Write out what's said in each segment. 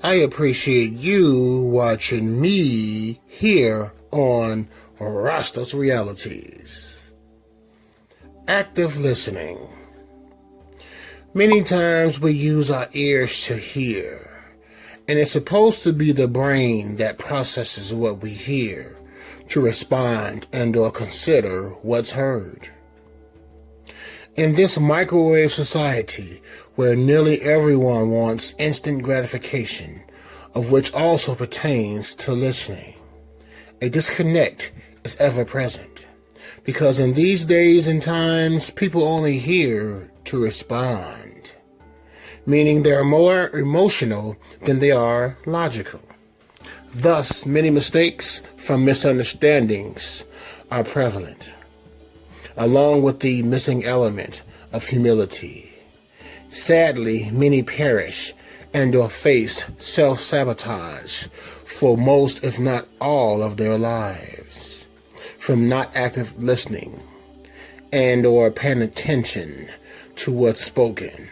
I appreciate you watching me here on Rasta's Realities. Active listening. Many times we use our ears to hear, and it's supposed to be the brain that processes what we hear to respond and or consider what's heard. In this microwave society where nearly everyone wants instant gratification, of which also pertains to listening, a disconnect is ever present, because in these days and times, people only hear to respond, meaning they're more emotional than they are logical. Thus, many mistakes from misunderstandings are prevalent, along with the missing element of humility. Sadly, many perish and or face self-sabotage for most, if not all, of their lives from not active listening and or paying attention to what's spoken,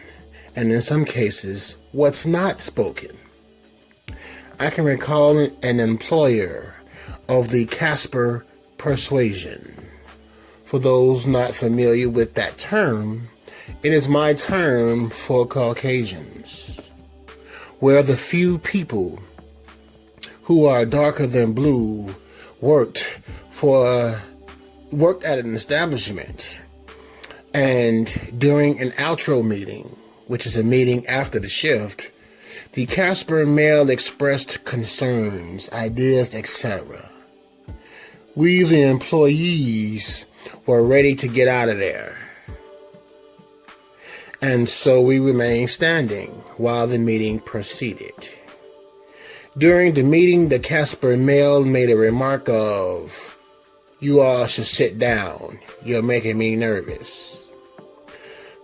and in some cases, what's not spoken. I can recall an employer of the Casper persuasion. For those not familiar with that term, it is my term for Caucasians, where the few people who are darker than blue worked at an establishment, and during an outro meeting, which is a meeting after the shift, the Casper male expressed concerns, ideas, etc. We, the employees, were ready to get out of there. And so we remained standing while the meeting proceeded. During the meeting, the Casper male made a remark of, "You all should sit down. You're making me nervous."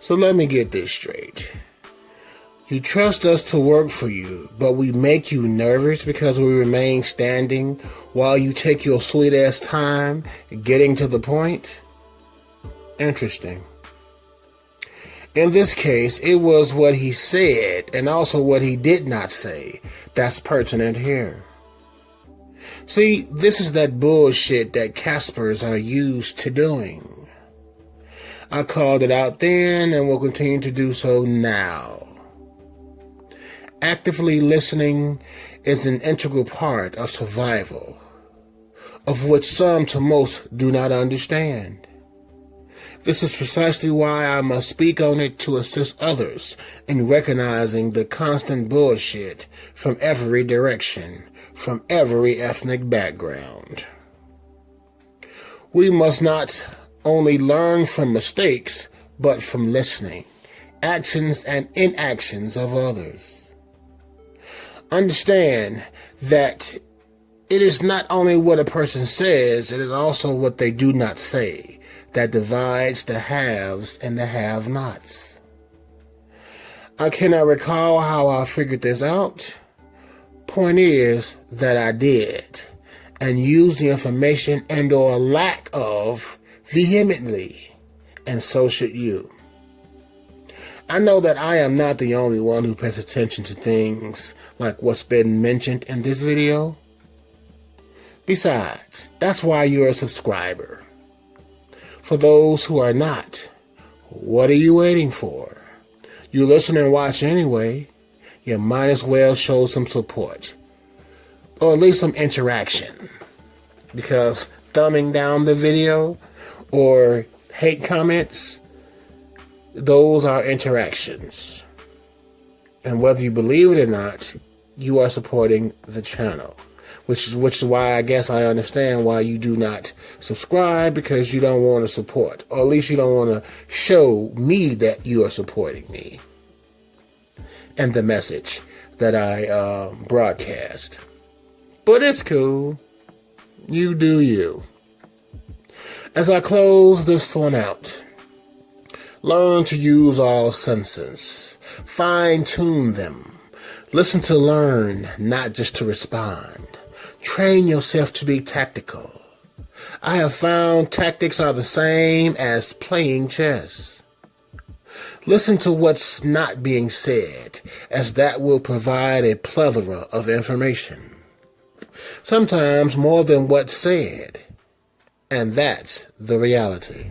So let me get this straight. You trust us to work for you, but we make you nervous because we remain standing while you take your sweet-ass time getting to the point? Interesting. In this case, it was what he said and also what he did not say that's pertinent here. See, this is that bullshit that Caspers are used to doing. I called it out then and will continue to do so now. Actively listening is an integral part of survival, of which some to most do not understand. This is precisely why I must speak on it to assist others in recognizing the constant bullshit from every direction, from every ethnic background. We must not only learn from mistakes, but from listening, actions and inactions of others. Understand that it is not only what a person says, it is also what they do not say that divides the haves and the have-nots. I cannot recall how I figured this out. Point is that I did, and used the information and or lack of vehemently, and so should you. I know that I am not the only one who pays attention to things like what's been mentioned in this video. Besides, that's why you're a subscriber. For those who are not, what are you waiting for? You listen and watch anyway. You might as well show some support, or at least some interaction, because thumbing down the video or hate comments, those are interactions. And whether you believe it or not, you are supporting the channel. Which is why I guess I understand why you do not subscribe, because you don't want to support. Or at least you don't want to show me that you are supporting me and the message that I broadcast. But it's cool. You do you. As I close this one out, learn to use all senses. Fine-tune them. Listen to learn, not just to respond. Train yourself to be tactical. I have found tactics are the same as playing chess. Listen to what's not being said, as that will provide a plethora of information. Sometimes more than what's said. And that's the reality.